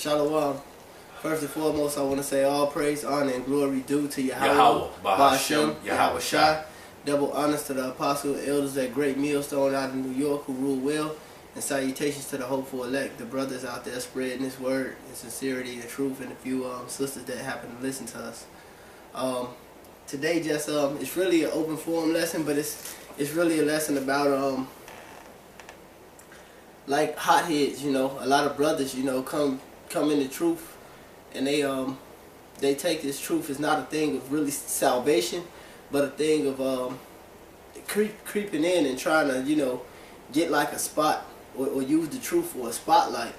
Shalom. First and foremost, I want to say all praise, honor, and glory due to Yahweh, Bahashem, Yahweh Shai. Double honors to the apostles and elders at Great Millstone out of New York who rule well. And salutations to the hopeful elect, the brothers out there spreading this word and sincerity and truth, and a few sisters that happen to listen to us. Today just it's really an open forum lesson, but it's really a lesson about like hotheads, you know. A lot of brothers, you know, come into truth, and they take this truth as not a thing of really salvation, but a thing of creeping in and trying to, you know, get like a spot or use the truth for a spotlight.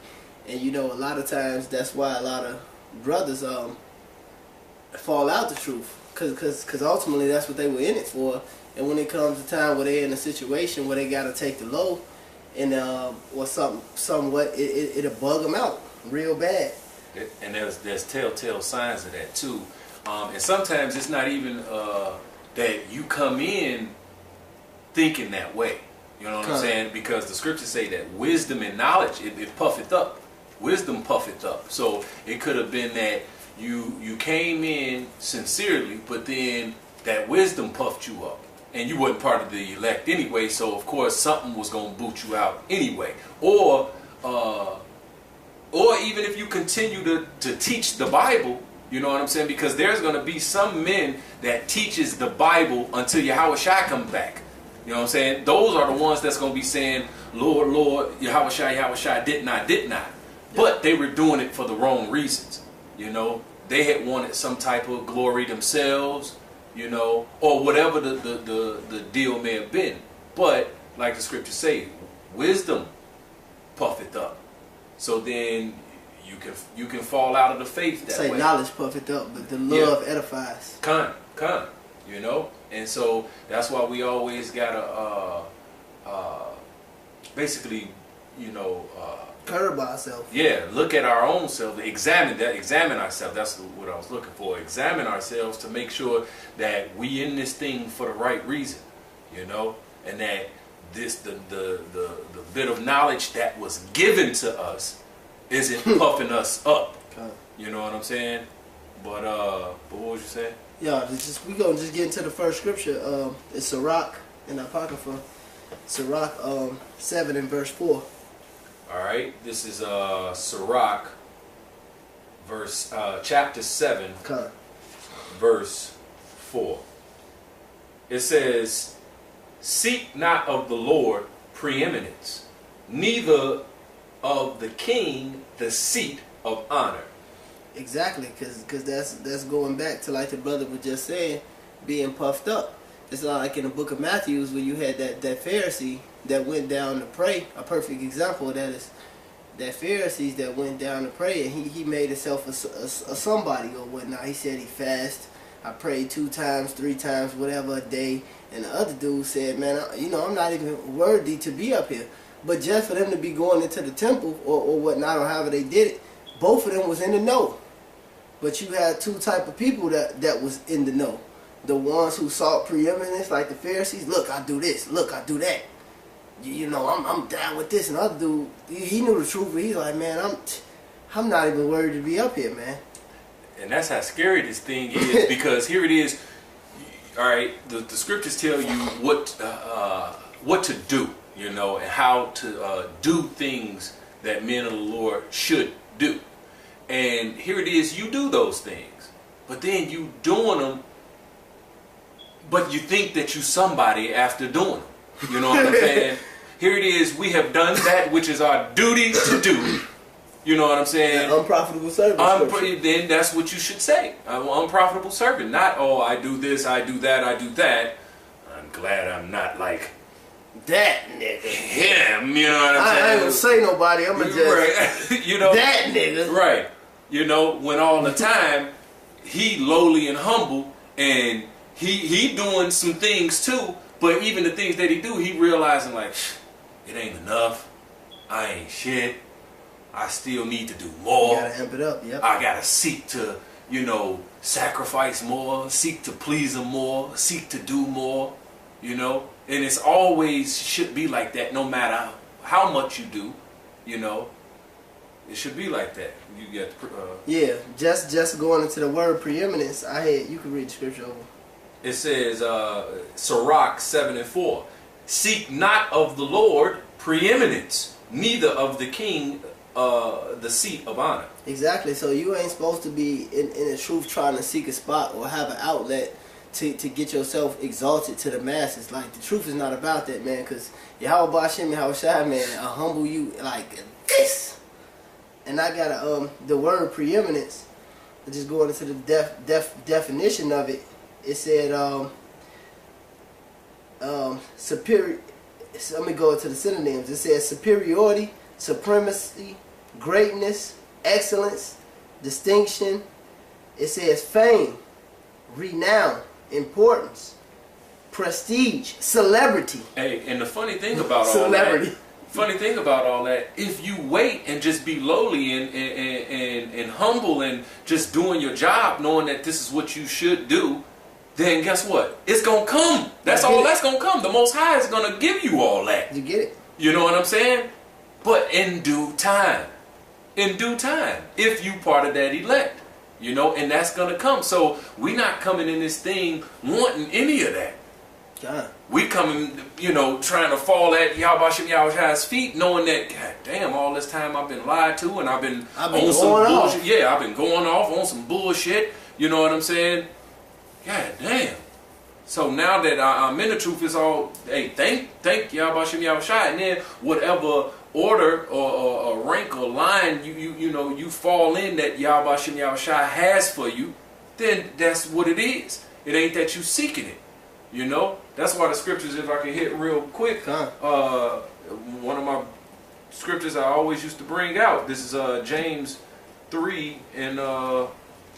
And you know, a lot of times that's why a lot of brothers fall out the truth, cause ultimately that's what they were in it for. And when it comes to time where they're in a situation where they gotta take the low, and or somewhat it'll bug them out real bad. And there's telltale signs of that too. And sometimes it's not even that you come in thinking that way. You know what I'm saying? Because the scriptures say that wisdom and knowledge, it puffeth up. Wisdom puffeth up. So it could have been that you came in sincerely, but then that wisdom puffed you up. And you wasn't part of the elect anyway, so of course something was going to boot you out anyway. Or even if you continue to teach the Bible, you know what I'm saying? Because there's going to be some men that teaches the Bible until Yahweh Shai comes back. You know what I'm saying? Those are the ones that's going to be saying, Lord, Lord, Yahweh Shai, did not. But they were doing it for the wrong reasons. You know, they had wanted some type of glory themselves, you know, or whatever the deal may have been. But like the scriptures say, wisdom puffeth up. So then you can fall out of the faith that way. Knowledge puffeth up, but the love edifies. Come, you know. And so that's why we always gotta basically, you know, curb ourselves. Yeah, look at our own self, examine ourselves. That's what I was looking for. Examine ourselves to make sure that we in this thing for the right reason, you know, and that the bit of knowledge that was given to us isn't puffing us up. You know what I'm saying? But what was you saying? Yeah, we gonna just get into the first scripture. It's Sirach in the Apocrypha, Sirach 7 and verse 4. All right, this is Sirach, chapter 7, verse 4. It says, "Seek not of the Lord preeminence, neither of the king the seat of honor." Exactly, because that's going back to, like the brother was just saying, being puffed up. It's not like in the book of Matthew where you had that Pharisee that went down to pray. A perfect example of that is that Pharisees that went down to pray, and he made himself a somebody or whatnot. He said he fasted. I prayed 2 times, 3 times, whatever a day. And the other dude said, man, you know, I'm not even worthy to be up here. But just for them to be going into the temple or whatnot, or however they did it, both of them was in the know. But you had 2 type of people that was in the know. The ones who sought preeminence, like the Pharisees. Look, I do this. Look, I do that. You know, I'm down with this. And the other dude, he knew the truth, but he's like, man, I'm not even worried to be up here, man. And that's how scary this thing is, because here it is. All right, the scriptures tell you what to do, you know, and how to do things that men of the Lord should do. And here it is, you do those things, but then you doing them, but you think that you somebody after doing them. You know what I'm saying? Here it is, we have done that which is our duty to do. You know what I'm saying? An unprofitable servant. Then that's what you should say. I'm an unprofitable servant. Not, oh, I do this, I do that, I do that. I'm glad I'm not like that nigga. Him, you know what I'm saying? I ain't gonna say nobody, I'm gonna just... Right. You know? That nigga. Right. You know, when all the time, he lowly and humble, and he doing some things too, but even the things that he do, he realizing like, it ain't enough. I ain't shit. I still need to do more. You gotta amp it up, yep. I gotta seek to, you know, sacrifice more, seek to please him more, seek to do more, you know? And it's always should be like that no matter how much you do, you know? it should be like that. You get yeah. Just going into the word preeminence. You can read the scripture over. It says Sirach 7:4. Seek not of the Lord preeminence, neither of the king the seat of honor. Exactly. So you ain't supposed to be in the truth trying to seek a spot or have an outlet to get yourself exalted to the masses. Like, the truth is not about that, man, because Yahweh Bashim Yahushua, man, I humble you like this. And I got the word preeminence, just going into the definition of it. It said superior. So let me go into the synonyms. It says superiority, supremacy, greatness, excellence, distinction. It says fame, renown, importance, prestige, celebrity. Hey, and the funny thing about all that, if you wait and just be lowly and humble and just doing your job, knowing that this is what you should do, then guess what? It's going to come. That's all that's going to come. The Most High is going to give you all that. You get it? You know what I'm saying? But in due time. In due time. If you part of that elect. You know, and that's going to come. So we not coming in this thing wanting any of that. God. We coming, you know, trying to fall at Yahweh Yahweh's feet, knowing that, God damn, all this time I've been lied to and I've been on some bullshit. Off. Yeah, I've been going off on some bullshit. You know what I'm saying? God damn. So now that I'm in the truth, it's all, hey, thank Yahweh Yahushua, and then whatever order or rank or line you know you fall in that Yahweh Yahushua has for you, then that's what it is. It ain't that you seeking it. You know, that's why the scriptures, if I can hit real quick, one of my scriptures I always used to bring out. This is James 3 and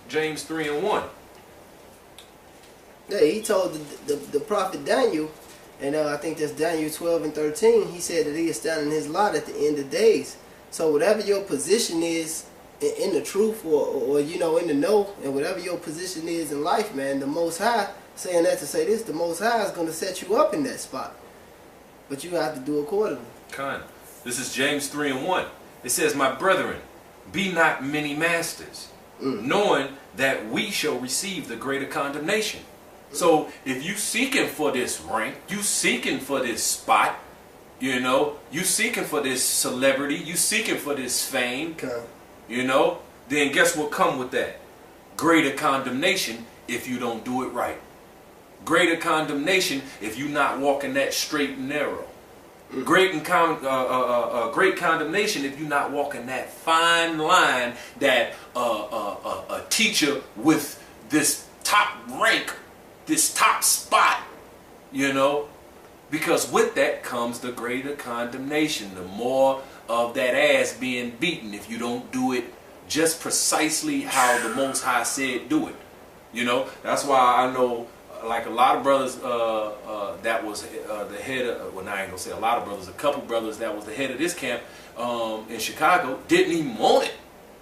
James 3 and 1. Yeah, he told the prophet Daniel, and I think that's Daniel 12 and 13. He said that he is standing his lot at the end of days. So whatever your position is in the truth, or you know, in the know, and whatever your position is in life, man, the Most High, saying that to say this, the Most High is going to set you up in that spot. But you have to do accordingly. Kind of. This is James 3 and 1. It says, my brethren, be not many masters, knowing that we shall receive the greater condemnation. So if you seeking for this rank, you seeking for this spot, you know, you seeking for this celebrity, you seeking for this fame, you know, then guess what come with that? Greater condemnation if you don't do it right. Greater condemnation if you're not walking that straight and narrow. Great condemnation if you're not walking that fine line that a teacher with this top rank, this top spot, you know, because with that comes the greater condemnation, the more of that ass being beaten if you don't do it just precisely how the Most High said do it. You know, that's why I know, like, a lot of brothers that was the head of, well, now I ain't gonna say a lot of brothers, a couple brothers that was the head of this camp in Chicago didn't even want it.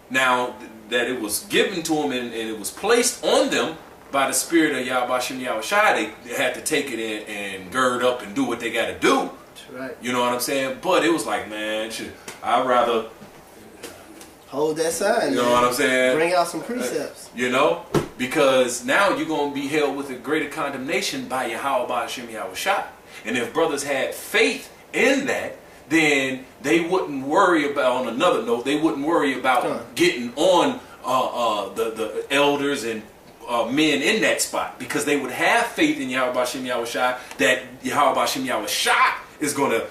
Now that it was given to them and it was placed on them by the spirit of Yahweh Yahushua, they had to take it in and gird up and do what they got to do. That's right. You know what I'm saying? But it was like, man, I'd rather hold that sign. You know what I'm saying? Bring out some precepts. You know, because now you're going to be held with a greater condemnation by Yahweh Yahushua. And if brothers had faith in that, then they wouldn't worry about, on another note, they wouldn't worry about getting on the elders and men in that spot, because they would have faith in Yahweh Yahushua that Yahweh Yahushua is going to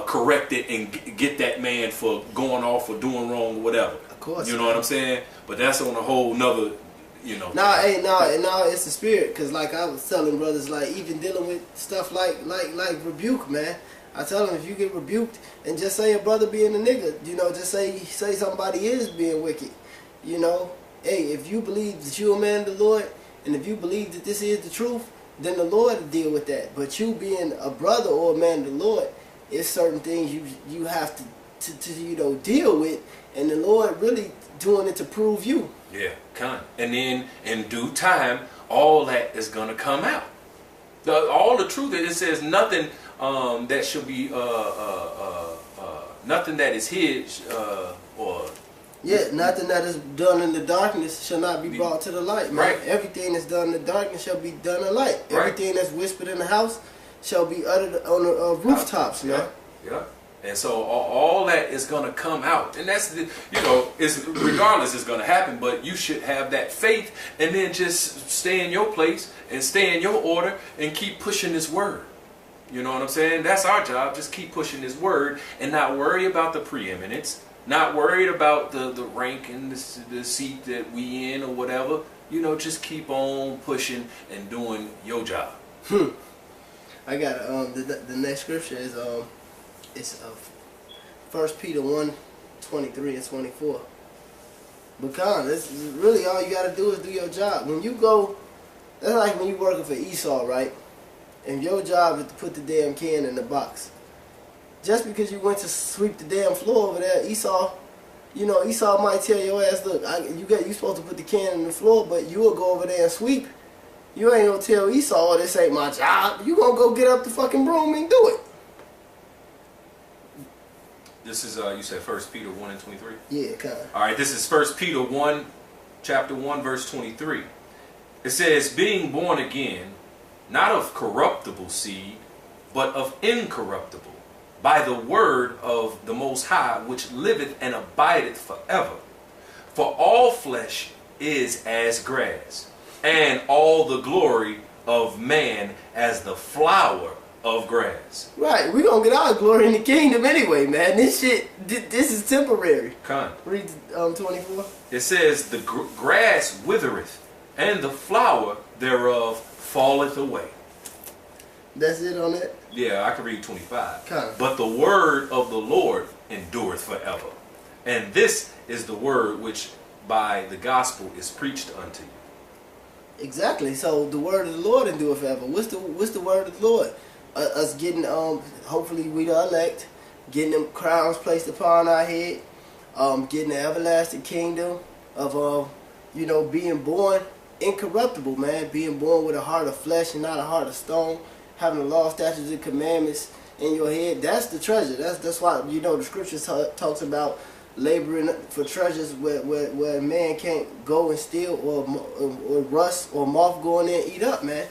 correct it and get that man for going off or doing wrong or whatever. Of course. You know what I'm saying? But that's on a whole nother, you know. No, it's the spirit. Because like I was telling brothers, like even dealing with stuff like rebuke, man. I tell them, if you get rebuked and just say a brother being a nigga, you know, just say somebody is being wicked, you know. Hey, if you believe that you're a man of the Lord, and if you believe that this is the truth, then the Lord will deal with that. But you being a brother or a man of the Lord, it's certain things you have to you know, deal with, and the Lord really doing it to prove you. Yeah, and then in due time, all that is gonna come out. All the truth. It says nothing that should be nothing that is hid or Yeah, nothing that is done in the darkness shall not be brought to the light, man. Right. Everything that's done in the darkness shall be done in light. Right. Everything that's whispered in the house shall be uttered on the rooftops, man. Yeah. And so all that is going to come out. And that's, is regardless it's going to happen, but you should have that faith and then just stay in your place and stay in your order and keep pushing this word. You know what I'm saying? That's our job. Just keep pushing this word and not worry about the preeminence. Not worried about the rank and the seat that we in or whatever. Just keep on pushing and doing your job. I got the next scripture is it's 1 Peter 1:23 and 24. Because this is really all you gotta do is do your job. When you go, that's like when you working for Esau, right? And your job is to put the damn can in the box. Just because you went to sweep the damn floor over there, Esau might tell your ass, look, you supposed to put the can in the floor, but you will go over there and sweep. You ain't gonna tell Esau, oh, this ain't my job. You gonna go get up the fucking broom and do it. This is, you said 1 Peter 1 and 23? Yeah, kind of. All right, this is 1 Peter 1, chapter 1, verse 23. It says, being born again, not of corruptible seed, but of incorruptible, by the word of the Most High, which liveth and abideth forever. For all flesh is as grass, and all the glory of man as the flower of grass. Right, we gonna get our glory in the kingdom anyway, man. This is temporary. Read 24. It says, the grass withereth, and the flower thereof falleth away. That's it on that? Yeah, I can read 25. Kinda. But the word of the Lord endureth forever. And this is the word which by the gospel is preached unto you. Exactly. So the word of the Lord endureth forever. What's the word of the Lord? Us getting hopefully we the elect, getting them crowns placed upon our head, getting the everlasting kingdom of being born incorruptible, man, being born with a heart of flesh and not a heart of stone, having the law, statutes, and commandments in your head. That's the treasure. That's why the scriptures talks about laboring for treasures where man can't go and steal or rust or moth go in there and eat up, man.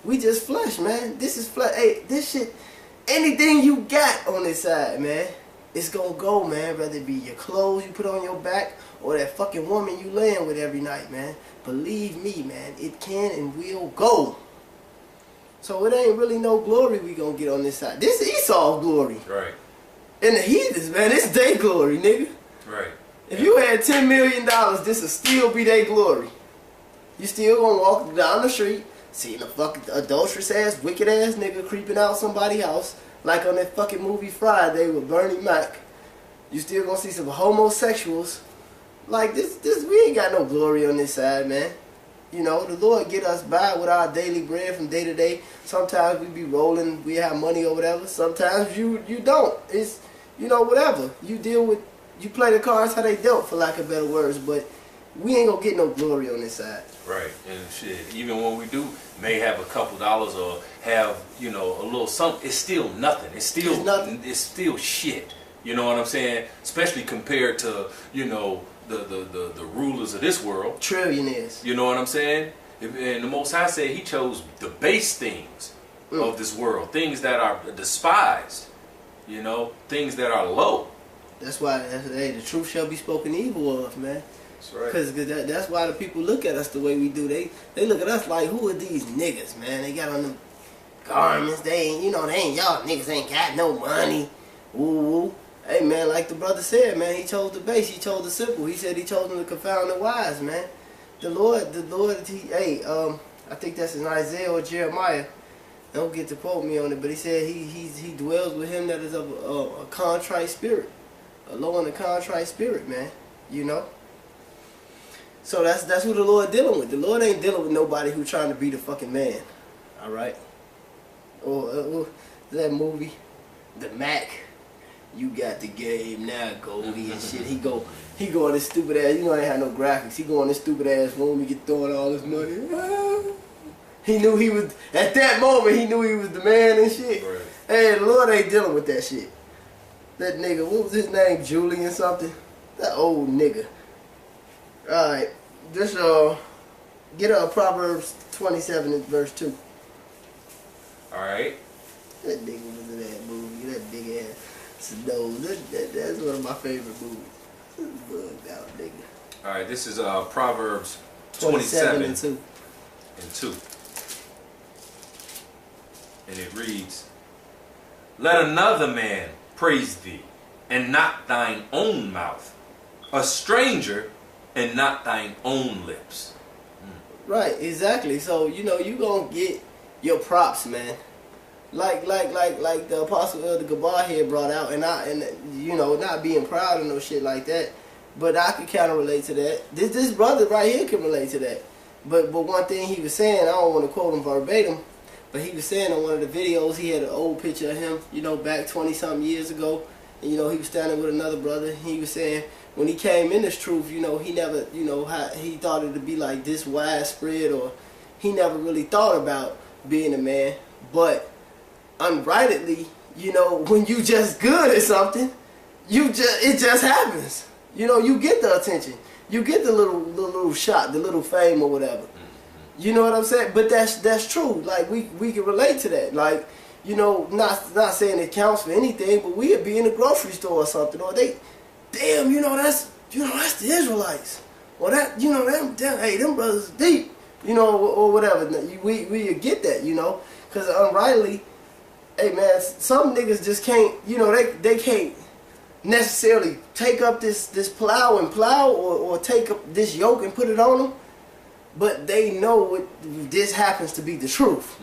We just flesh, man. This is flesh. Hey, this shit, anything you got on this side, man, it's gonna go, man. Whether it be your clothes you put on your back or that fucking woman you laying with every night, man. Believe me, man, it can and will go. So it ain't really no glory we gonna get on this side. This is Esau's glory. Right. And the heathens, man, it's their glory, nigga. Right. If you had $10 million, this would still be their glory. You still gonna walk down the street, seeing a fucking adulterous ass, wicked ass nigga creeping out somebody's house, like on that fucking movie Friday with Bernie Mac. You still gonna see some homosexuals. Like this, we ain't got no glory on this side, man. The Lord get us by with our daily bread from day to day. Sometimes we be rolling, we have money or whatever. Sometimes you don't. It's, whatever. You play the cards how they dealt, for lack of better words, but we ain't gonna get no glory on this side. Right, and shit, even when we do may have a couple dollars or have, a little something, it's still nothing. It's still nothing. It's still shit. You know what I'm saying? Especially compared to, the rulers of this world. Trillionaires. You know what I'm saying? And the Most High said he chose the base things of this world. Things that are despised. Things that are low. That's why the truth shall be spoken evil of, man. That's right. Because that's why the people look at us the way we do. They look at us like, who are these niggas, man? They got on them garments. They ain't, y'all niggas ain't got no money. Ooh. Hey, man, like the brother said, man, he chose the base. He chose the simple. He said he chose them to confound the wise, man. The Lord, I think that's in Isaiah or Jeremiah. Don't get to quote me on it, but he said he dwells with him that is of a contrite spirit. A low and a contrite spirit, man. So that's who the Lord dealing with. The Lord ain't dealing with nobody who trying to be the fucking man. All right? Or that movie, The Mac. You got the game now, Goldie and shit. He go in this stupid ass. Ain't had no graphics. He go in this stupid ass room. He get throwing all his money. He knew he was at that moment. He knew he was the man and shit. Right. Hey, the Lord ain't dealing with that shit. That nigga, what was his name? Julian something. That old nigga. All right. This get Proverbs 27 and verse 2. All right. That nigga was in that movie. That big ass snow. That's one of my favorite movies. Bugged out, nigga. All right. This is Proverbs 27 and 2. And 2. And it reads, "Let another man praise thee, and not thine own mouth. A stranger, and not thine own lips." Right, exactly. So, you gonna get your props, man. Like the Apostle Elder Gabar here brought out, and not being proud of no shit like that, but I can kind of relate to that. This brother right here can relate to that. But one thing he was saying, I don't want to quote him verbatim, but he was saying on one of the videos, he had an old picture of him, back 20-something years ago, and he was standing with another brother. He was saying when he came in this truth, he never, he thought it to be like this widespread, or he never really thought about being a man, but unrightedly, when you just good at something, it just happens. You get the attention, you get the little shot, the little fame or whatever. You know what I'm saying? But that's true. Like we can relate to that. Like not saying it counts for anything, but we'd be in a grocery store or something, or that's the Israelites, or them hey, them brothers deep, or whatever. We get that, because unrightly. Hey man, some niggas just can't, they can't necessarily take up this plow or take up this yoke and put it on them, but they know this happens to be the truth.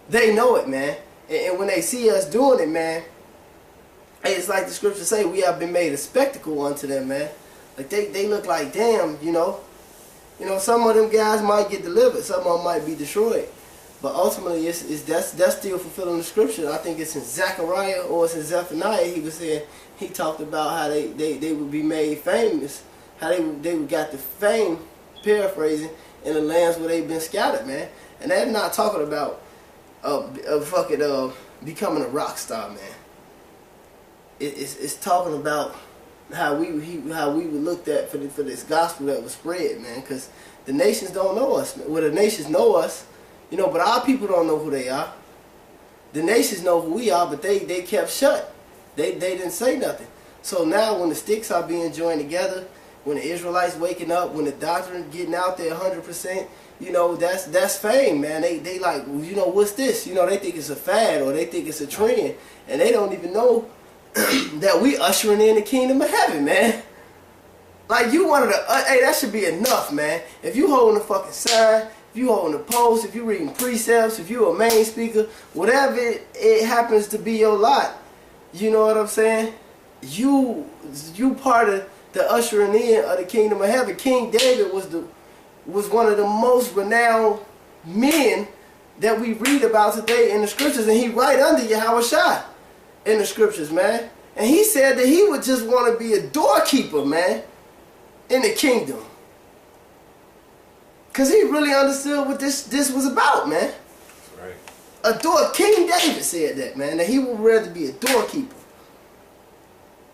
They know it, man, and when they see us doing it, man, hey, it's like the scriptures say, we have been made a spectacle unto them, man. Like they look like, damn, some of them guys might get delivered, some of them might be destroyed. But ultimately, that's still fulfilling the scripture. I think it's in Zechariah or it's in Zephaniah. He was saying, he talked about how they would be made famous, how they would got the fame, paraphrasing, in the lands where they've been scattered, man. And they're not talking about becoming a rock star, man. It's talking about how we were looked at for this gospel that was spread, man. Because the nations don't know us, man. Well, the nations know us. But our people don't know who they are. The nations know who we are, but they kept shut. They didn't say nothing. So now when the sticks are being joined together, when the Israelites waking up, when the doctrine getting out there 100%, that's fame, man. They like, what's this? They think it's a fad or they think it's a trend. And they don't even know that we ushering in the kingdom of heaven, man. Like, you wanted to, hey, that should be enough, man. If you holding the fucking sign, if you holding the post, if you reading precepts, if you a main speaker, whatever it happens to be your lot, you know what I'm saying? You part of the ushering in of the kingdom of heaven. King David was one of the most renowned men that we read about today in the scriptures, and he right under Yahushua in the scriptures, man. And he said that he would just want to be a doorkeeper, man, in the kingdom. Because he really understood what this was about, man. Right. King David said that, man, that he would rather be a doorkeeper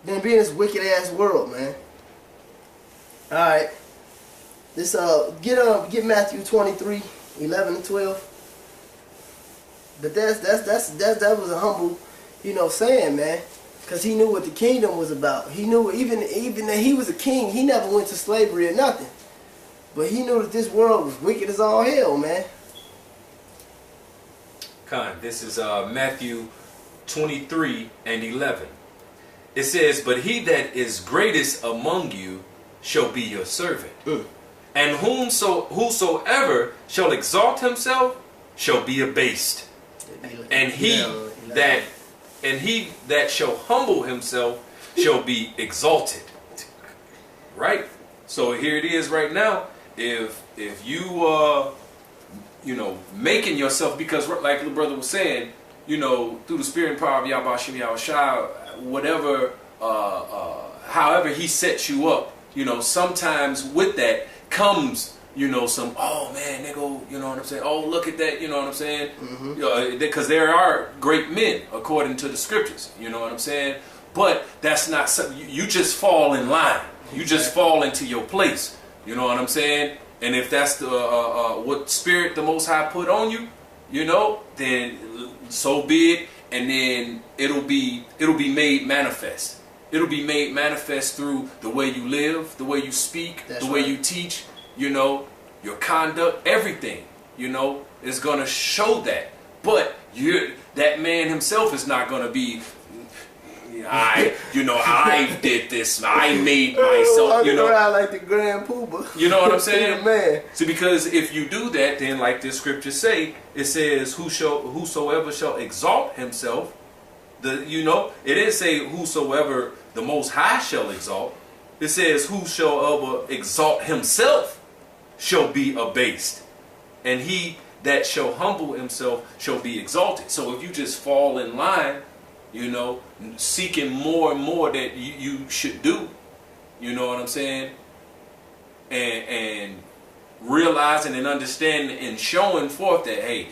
than be in this wicked ass world, man. Alright. This get Matthew 23, 11 and 12. But that was a humble, saying, man. Because he knew what the kingdom was about. He knew even that he was a king, he never went to slavery or nothing. But he knew that this world was wicked as all hell, man. This is Matthew 23 and 11. It says, "But he that is greatest among you shall be your servant. And whosoever shall exalt himself shall be abased. And he that shall humble himself shall be exalted." Right? So here it is right now. If you making yourself, because like the brother was saying, through the spirit and power of Yahweh Shem Yahushua, whatever, however he sets you up, sometimes with that comes, some, oh man, nigga, you know what I'm saying? Oh, look at that, you know what I'm saying? Because there are great men according to the scriptures, you know what I'm saying? But that's not something, you just fall in line. You just fall into your place. You know what I'm saying? And if that's the what spirit the Most High put on you, you know, then so be it. And then it'll be made manifest. It'll be made manifest through the way you live, the way you speak, the way you teach, you know, your conduct, everything, you know, is going to show that. But that man himself is not going to be, I did this, I made myself, you know. Around like the Grand Poobah. You know what I'm saying? Man. See, because if you do that, then like this scripture say, it says, whosoever shall exalt himself, it didn't say whosoever the Most High shall exalt. It says whosoever exalt himself shall be abased. And he that shall humble himself shall be exalted. So if you just fall in line, you know, seeking more and more that you should do, you know what I'm saying? And realizing and understanding and showing forth that, hey,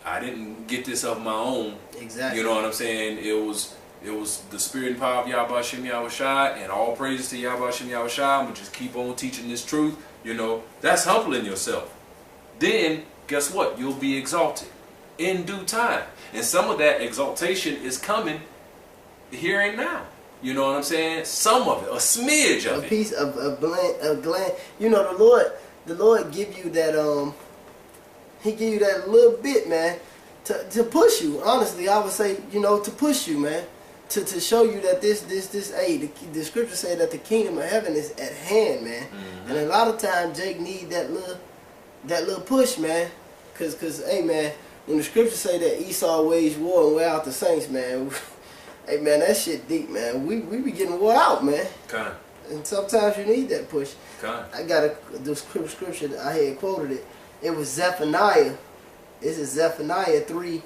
I didn't get this of my own. Exactly. You know what I'm saying? It was the spirit and power of Yahweh Shem Yahweh Shai, and all praises to Yahweh Shem Yahweh Shai. I'm going to just keep on teaching this truth. You know, that's humbling yourself. Then, guess what? You'll be exalted in due time. And some of that exaltation is coming here and now. You know what I'm saying? Some of it, a smidge of it. A piece of a gland. You know, the Lord give you that, He give you that little bit, man, to push you. Honestly, I would say, you know, to push you, man. To show you that the scripture say that the kingdom of heaven is at hand, man. Mm-hmm. And a lot of times Jake need that little push, man. Cause hey, man, when the scripture say that Esau waged war and wear out the saints, man, hey, man, that shit deep, man. We be getting wore out, man. Kind. And sometimes you need that push. Kind. I got the scripture that I had quoted it. It was Zephaniah. This is Zephaniah 3,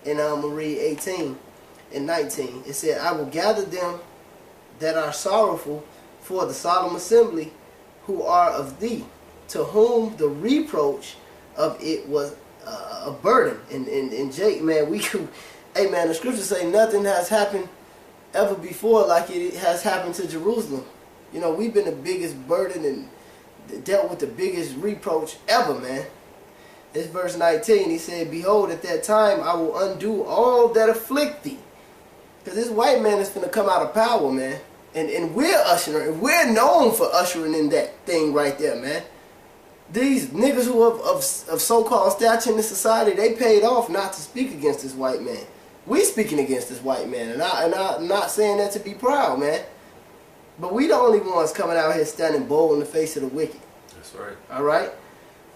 and I'm gonna read 18 and 19. It said, I will gather them that are sorrowful for the solemn assembly, who are of thee, to whom the reproach of it was a burden. And Jake, man, hey, man, the scriptures say nothing has happened ever before like it has happened to Jerusalem. You know, we've been the biggest burden and dealt with the biggest reproach ever, man. It's verse 19. He said, behold, at that time I will undo all that afflict thee. Because this white man is going to come out of power, man. And we're ushering, we're known for ushering in that thing right there, man. These niggas who of so-called stature in this society, they paid off not to speak against this white man. We speaking against this white man. And I'm not saying that to be proud, man. But we the only ones coming out here standing bold in the face of the wicked. That's right. All right?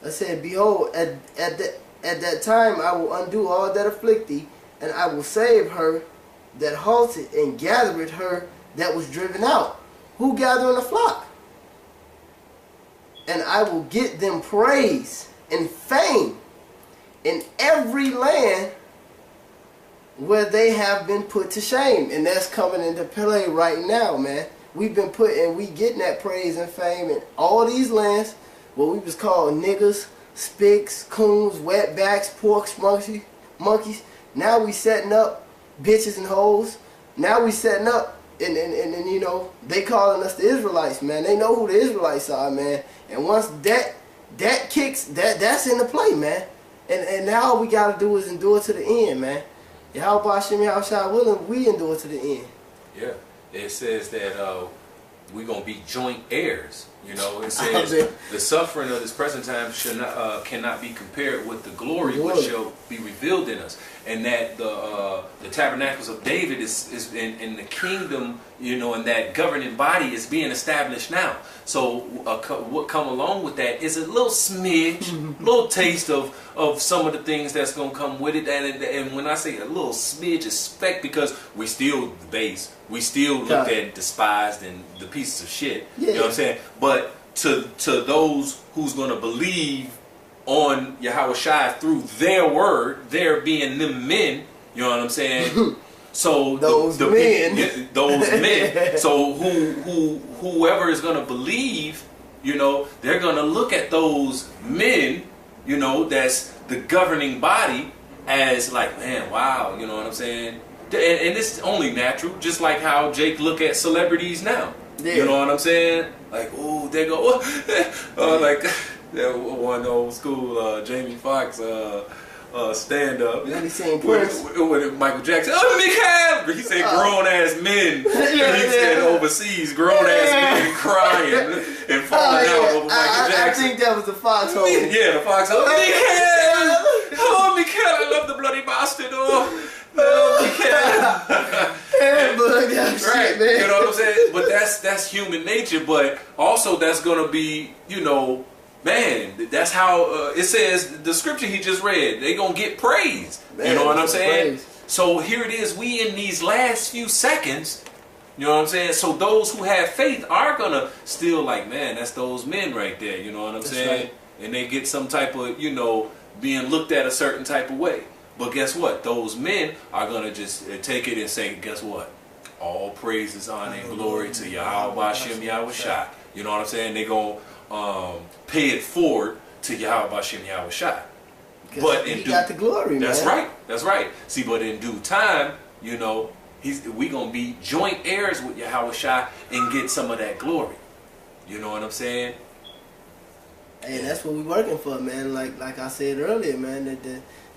I said, behold, at that time I will undo all that afflict thee, and I will save her that halted, and gathered her that was driven out. Who gathering the flock? And I will get them praise and fame in every land where they have been put to shame. And that's coming into play right now, man. We've been we getting that praise and fame in all these lands where we was called niggas, spics, coons, wetbacks, porks, monkeys. Now we setting up bitches and hoes. Now we setting up and you know, they calling us the Israelites, man. They know who the Israelites are, man. And once that kicks, that's in the play, man. And now all we gotta do is endure to the end, man. Yahweh Hashem Yahweh Shai willing, we endure to the end. Yeah. It says that we're going to be joint heirs. You know, it says the suffering of this present time cannot be compared with the glory which shall be revealed in us. And that the tabernacles of David is in the kingdom, you know, and that governing body is being established now. So what come along with that is a little smidge, little taste of some of the things that's going to come with it. And when I say a little smidge, it's speck, because we still base. We still looked at, despised, and the pieces of shit. Yeah. You know what I'm saying? But to those who's going to believe on Yahweh Shai through their word, their being them men, you know what I'm saying? So those men. Those men. So whoever is going to believe, you know, they're going to look at those men, you know, that's the governing body, as like, man, wow, you know what I'm saying? And it's only natural, just like how Jake look at celebrities now. Yeah. You know what I'm saying? like, oh, they go, like that one old school Jamie Foxx stand up. When he saying Prince. With Michael Jackson, Michael! He said grown ass men. He said overseas grown ass men crying and falling out over Michael Jackson. I think that was the Foxhole. Yeah, the Foxhole. Michael! Oh, Michael, I love the bloody bastard. Oh, Michael. Yeah, but that's right, shit, man. you know what I'm saying? But that's human nature. But also that's gonna be, you know, man, that's how it says the scripture he just read. They gonna get praise. Man, you know what I'm saying? Praise. So here it is. We in these last few seconds. You know what I'm saying? So those who have faith are gonna still like, man, that's those men right there. You know what I'm saying? Right. And they get some type of, you know, being looked at a certain type of way. But guess what? Those men are going to just take it and say, guess what? All praise, honor, and glory to Yahweh Hashem Yahweh Shai. You know what I'm saying? They're going to pay it forward to Yahweh Hashem Yahweh Shai. But he got the glory, man. That's right. That's right. See, but in due time, you know, we going to be joint heirs with Yahweh Shai and get some of that glory. You know what I'm saying? Hey, that's what we working for, man. Like I said earlier, man,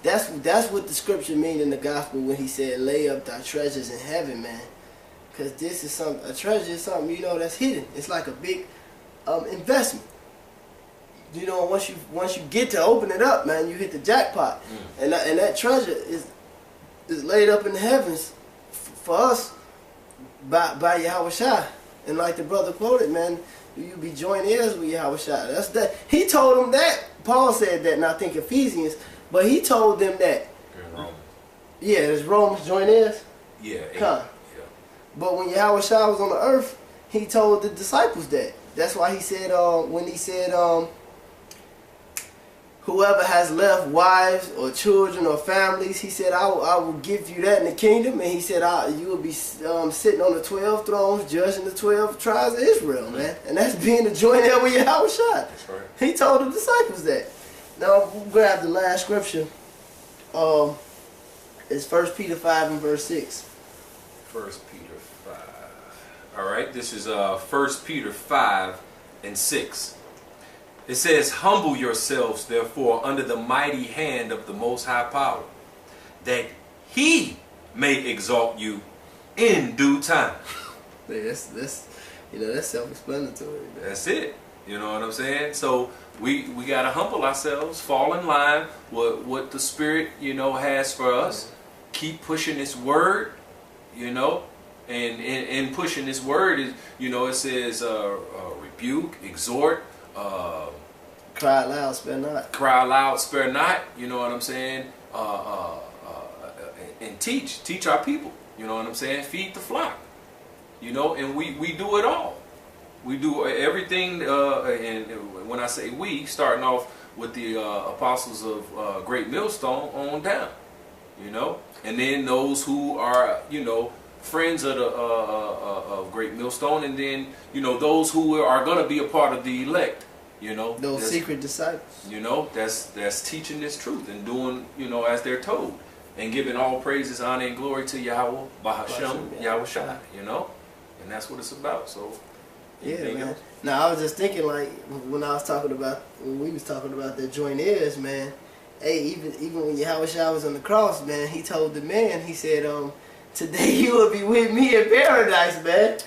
that's what the scripture means in the gospel when he said, lay up thy treasures in heaven, man. Because this is a treasure is something, you know, that's hidden. It's like a big investment. You know, once you get to open it up, man, you hit the jackpot. And that treasure is laid up in the heavens for us by Yahweh Shai. And like the brother quoted, man, you be joint heirs with Yahweh Shai. That's that. He told them that. Paul said that, and I think Ephesians. But he told them that. Yeah, it's Romans joint heirs. Yeah. Yeah. But when Yahweh Shai was on the earth, he told the disciples that. That's why he said, when he said, whoever has left wives or children or families, he said, I will give you that in the kingdom. And he said, you will be sitting on the 12 thrones, judging the 12 tribes of Israel, man. And that's being a joint heir with Yahweh Shai. That's right. He told the disciples that. Now, we'll grab the last scripture. It's 1 Peter 5 and verse 6. 1 Peter 5. All right, this is 1 Peter 5 and 6. It says, humble yourselves, therefore, under the mighty hand of the Most High Power, that He may exalt you in due time. Yeah, that's self-explanatory, man. That's it. You know what I'm saying? So we got to humble ourselves, fall in line with what the Spirit, you know, has for us. Keep pushing this word, you know, and pushing this word is, you know, it says rebuke, exhort, cry loud, spare not. Cry loud, spare not. You know what I'm saying? And teach our people. You know what I'm saying? Feed the flock. You know, and we do it all. We do everything, and when I say we, starting off with the apostles of Great Millstone on down, you know, and then those who are, you know, friends of the of Great Millstone, and then, you know, those who are going to be a part of the elect, you know, those secret disciples, you know, that's teaching this truth and doing, you know, as they're told, and giving all praises, honor, and glory to Yahweh, Bahashem, Yahweh Shai, you know, and that's what it's about. So. Yeah, man. Now I was just thinking, like, when we was talking about the joint heirs, man. Hey, even when Yahweh Shai was on the cross, man, he told the man, he said, today you will be with me in paradise, man.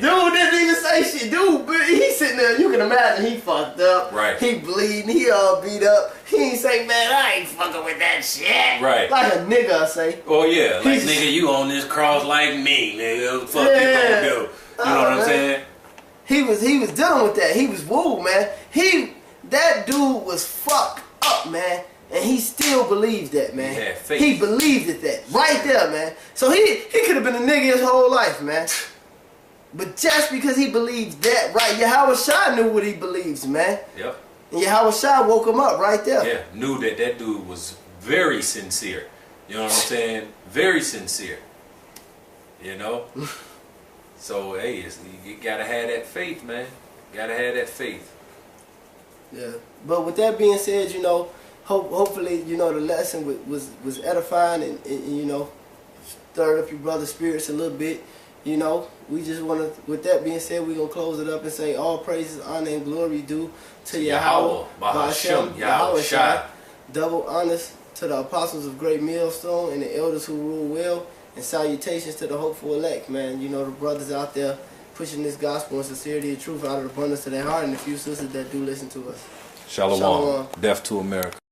Dude didn't even say shit. Dude, he's sitting there, you can imagine he fucked up. Right. He bleeding, he all beat up. He ain't say, man, I ain't fucking with that shit. Right. Like a nigga, I say. Oh yeah, like, nigga, you on this cross like me, nigga. What the fuck you gonna do? You know what I'm saying? He was dealing with that. He was woo, man. That dude was fucked up, man. And he still believes that, man. He had faith. He believed it that. Right there, man. So he could have been a nigga his whole life, man. But just because he believed that, right, Yahweh Shai knew what he believes, man. Yep. And Yahweh Shai woke him up right there. Yeah, knew that dude was very sincere. You know what I'm saying? Very sincere. You know? So, hey, you gotta have that faith, man. Gotta have that faith. Yeah. But with that being said, you know, hopefully, you know, the lesson was edifying and, you know, stirred up your brother's spirits a little bit. You know, we just want to, with that being said, we're going to close it up and say all praises, honor, and glory due to Yahweh, Bahashem, Yahweh Shai. Double honors to the apostles of Great Millstone and the elders who rule well, and salutations to the hopeful elect, man. You know, the brothers out there pushing this gospel and sincerity and truth out of the abundance of their heart, and the few sisters that do listen to us. Shalom. Death to America.